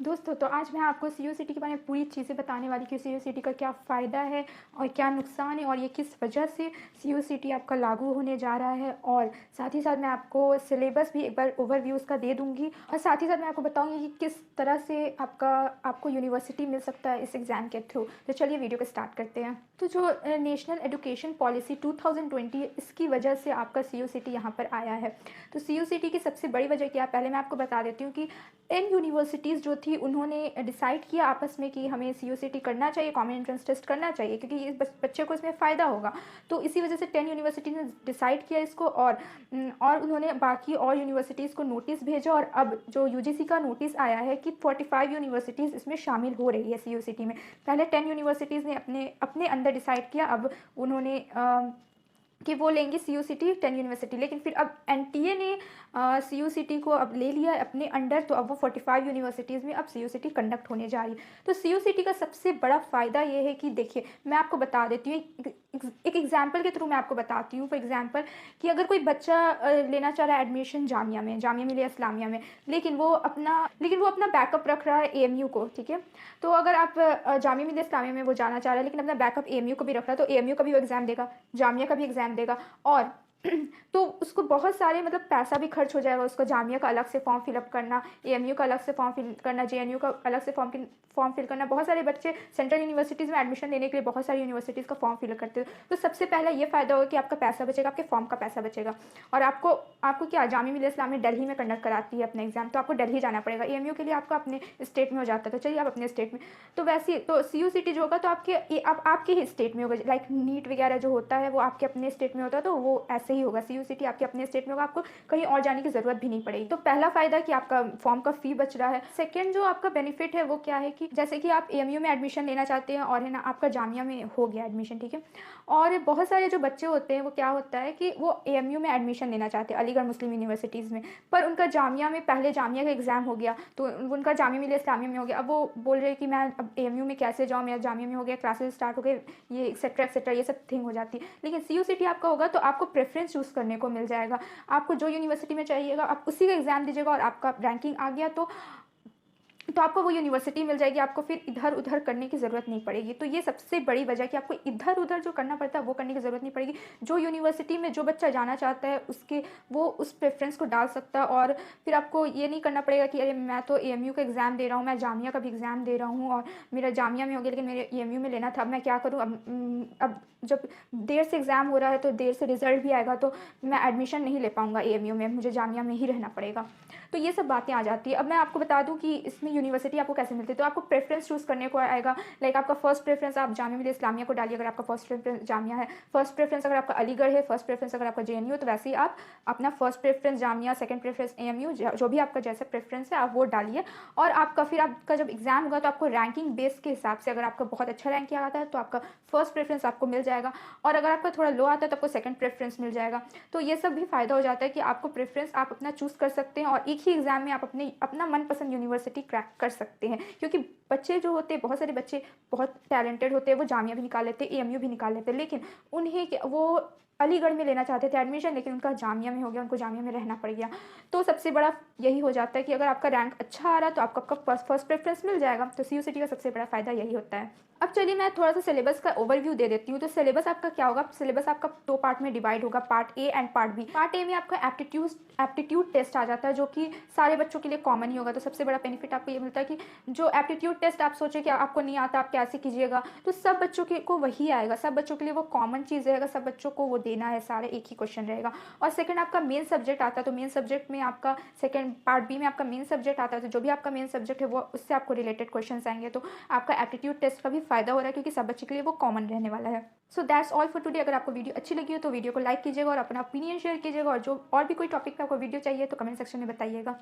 दोस्तों, तो आज मैं आपको सीयूसीटी के बारे में पूरी चीज़ें बताने वाली कि सीयूसीटी का क्या फ़ायदा है और क्या नुकसान है और ये किस वजह से सीयूसीटी आपका लागू होने जा रहा है। और साथ ही साथ मैं आपको सिलेबस भी एक बार ओवरव्यू उसका दे दूँगी और साथ ही साथ मैं आपको बताऊँगी कि किस तरह से आपको यूनिवर्सिटी मिल सकता है इस एग्ज़ाम के थ्रू। तो चलिए वीडियो को स्टार्ट करते हैं। तो जो नेशनल एजुकेशन पॉलिसी 2020 इसकी वजह से आपका सीयूसीटी यहाँ पर आया है। तो सीयूसीटी की सबसे बड़ी वजह क्या है, पहले मैं आपको बता देती हूँ कि इन यूनिवर्सिटीज़ जो थी उन्होंने डिसाइड किया आपस में कि हमें सीयूसीटी करना चाहिए, कॉमन एंट्रेंस टेस्ट करना चाहिए, क्योंकि इस बच्चे को इसमें फ़ायदा होगा। तो इसी वजह से 10 यूनिवर्सिटी ने डिसाइड किया इसको और उन्होंने बाकी और यूनिवर्सिटीज़ को नोटिस भेजा। और अब जो यूजीसी का नोटिस आया है कि 45 यूनिवर्सिटीज़ इसमें शामिल हो रही है सीयूसीटी में। पहले 10 यूनिवर्सिटीज़ ने अपने अपने अंदर डिसाइड किया, अब उन्होंने कि वो लेंगे सीयूसीटी 10 यूनिवर्सिटी, लेकिन फिर अब एनटीए ने सीयूसीटी को अब ले लिया अपने अंडर। तो अब वो 45 यूनिवर्सिटीज़ में अब सीयूसीटी कंडक्ट होने जा रही है। तो सीयूसीटी का सबसे बड़ा फ़ायदा ये है कि देखिए, मैं आपको बता देती हूँ, एक एग्जाम्पल के थ्रू मैं आपको बताती हूँ। फॉर एग्जाम्पल कि अगर कोई बच्चा लेना चाह रहा है एडमिशन जामिया मिलिया इस्लामिया में, लेकिन वो अपना बैकअप रख रहा है एएमयू को, ठीक है। तो अगर आप जामिया मिलिया इस्लामिया में वो जाना चाह रहा है लेकिन अपना बैकअप एएमयू को भी रख रहा है, तो एएमयू का भी वो एग्ज़ाम देगा, जामिया का भी एग्ज़ाम देगा। और तो उसको बहुत सारे मतलब पैसा भी खर्च हो जाएगा, उसको जामिया का अलग से फॉर्म फिलअप करना, एएमयू का अलग से फॉर्म फिल करना, जेएनयू का अलग से फॉर्म फिल करना। बहुत सारे बच्चे सेंट्रल यूनिवर्सिटीज़ में एडमिशन लेने के लिए बहुत सारी यूनिवर्सिटीज़ का फॉर्म फिल करते हैं। तो सबसे पहला ये फ़ायदा होगा कि आपका पैसा बचेगा, आपके फॉर्म का पैसा बचेगा। और आपको क्या, जामिया मिलिया इस्लामिया दिल्ली में कंडक्ट कराती है अपना एग्जाम, तो आपको दिल्ली जाना पड़ेगा। एएमयू के लिए आपका अपने स्टेट में हो जाता है, तो चलिए आप अपने स्टेट में। तो वैसे तो सीयूसीटी जो होगा तो आपके ही स्टेट में होगा। लाइक नीट वगैरह जो होता है वो आपके अपने स्टेट में होता है, तो वो ऐसे ही होगा। सीयूसीटी आपके अपने स्टेट में होगा, आपको कहीं और जाने की ज़रूरत भी नहीं पड़ेगी। तो पहला फ़ायदा कि आपका फॉर्म का फ़ी बच रहा है। सेकेंड जो आपका बेनिफिट है वो क्या है कि जैसे कि आप एएमयू में एडमिशन लेना चाहते हैं और है ना, आपका जामिया में हो गया एडमिशन, ठीक है। और बहुत सारे जो बच्चे होते हैं वो क्या होता है कि वो एएमयू में एडमिशन लेना चाहते हैं अलीगढ़ मुस्लिम यूनिवर्सिटीज़ में, पर उनका जामिया में पहले जामिया का एग्ज़ाम हो गया, तो उनका जामिया मिलिया इस्लामिया में हो गया। अब वो बोल रहे हैं कि मैं अब एएमयू में कैसे जाऊँ, मेरा जामिया में हो गया, क्लासेस स्टार्ट हो गए, ये एक्सेट्रा ये सब थिंग हो जाती है। लेकिन सीयूसीटी आपका होगा तो आपको प्रेफरेंस चूज़ करने को मिल जाएगा। आपको जो यूनिवर्सिटी में चाहिएगा आप उसी का एग्ज़ाम दीजिएगा और आपका रैंकिंग आ गया तो आपको वो यूनिवर्सिटी मिल जाएगी, आपको फिर इधर उधर करने की ज़रूरत नहीं पड़ेगी। तो ये सबसे बड़ी वजह कि आपको इधर उधर जो करना पड़ता है वो करने की ज़रूरत नहीं पड़ेगी। जो यूनिवर्सिटी में जो बच्चा जाना चाहता है वो उस प्रेफरेंस को डाल सकता है। और फिर आपको ये नहीं करना पड़ेगा कि अरे मैं तो एएमयू का एग्ज़ाम दे रहा हूँ, मैं जामिया का भी एग्ज़ाम दे रहा हूँ और मेरा जामिया में हो गया लेकिन मेरे एएमयू में लेना था, अब मैं क्या करूँ। अब जब देर से एग्ज़ाम हो रहा है तो देर से रिज़ल्ट भी आएगा, तो मैं एडमिशन नहीं ले पाऊँगा एएमयू में, मुझे जामिया में ही रहना पड़ेगा। तो ये सब बातें आ जाती है। अब मैं आपको बता दूं कि इसमें यूनिवर्सिटी आपको कैसे मिलती है। तो आपको प्रेफरेंस चूज़ करने को आएगा। लाइक आपका फर्स्ट प्रेफरेंस आप जामिया मिलिया इस्लामिया को डालिए अगर आपका फर्स्ट प्रेफरेंस जामिया है, फर्स्ट प्रेफरेंस अगर आपका अलीगढ़ है, फर्स्ट प्रेफरेंस अगर आपका जेएनयू, तो वैसे ही आप अपना first preference Jamia, second preference AMU, जो भी आपका जैसा प्रेफरेंस है आप वो डालिए। और आपका जब एग्ज़ाम होगा तो आपको रैंकिंग बेस के हिसाब से, अगर आपका बहुत अच्छा रैंक आता है तो आपका फर्स्ट प्रेफरेंस आपको मिल जाएगा, और अगर आपका थोड़ा लो आता है तो आपको सेकंड प्रेफरेंस मिल जाएगा। तो ये सब भी फ़ायदा हो जाता है कि आपको प्रेफरेंस आप अपना चूज़ कर सकते हैं और एक ही एग्ज़ाम में आप अपना मनपसंद यूनिवर्सिटी क्रैक कर सकते हैं। क्योंकि बच्चे जो होते हैं, बहुत सारे बच्चे बहुत टैलेंटेड होते हैं, वो जामिया भी निकाल लेते हैं, एएमयू भी निकाल लेते हैं, लेकिन वो अलीगढ़ में लेना चाहते थे एडमिशन, लेकिन उनका जामिया में हो गया, उनको जामिया में रहना पड़ गया। तो सबसे बड़ा यही हो जाता है कि अगर आपका रैंक अच्छा आ रहा है तो आपका फर्स्ट प्रेफरेंस मिल जाएगा। तो सीयूसीटी का सबसे बड़ा फ़ायदा यही होता है। अब चलिए मैं थोड़ा सा सिलेबस का ओवरव्यू दे देती हूँ। तो सिलेबस आपका क्या होगा, सिलेबस आपका 2 पार्ट में डिवाइड होगा, part A and part B. Part A में आपका एप्टीट्यूड टेस्ट आ जाता है, जो कि सारे बच्चों के लिए कॉमन ही होगा। तो सबसे बड़ा बेनिफिट आपको ये मिलता है कि जो एप्टीट्यूड टेस्ट आप सोचे कि आपको नहीं आता आप कैसे कीजिएगा, तो सब बच्चों को वही आएगा, सब बच्चों के लिए वो कॉमन चीज़ रहेगा, सब बच्चों को वो देना है, सारे एक ही क्वेश्चन रहेगा। और सेकंड आपका मेन सब्जेक्ट आता है, तो मेन सब्जेक्ट में आपका सेकंड पार्ट बी में आपका मेन सब्जेक्ट आता है, तो जो भी आपका मेन सब्जेक्ट है वो उससे आपको रिलेटेड क्वेश्चन आएंगे। तो आपका एप्टीट्यूड टेस्ट का भी फायदा हो रहा है क्योंकि सब बच्चे के लिए वो कॉमन रहने वाला है। So that's all for today. अगर आपको वीडियो अच्छी लगी हो तो वीडियो को लाइक कीजिएगा और अपना ओपिनियन शेयर कीजिएगा, और भी कोई टॉपिक पे आपको वीडियो चाहिए तो कमेंट सेक्शन में बताइएगा।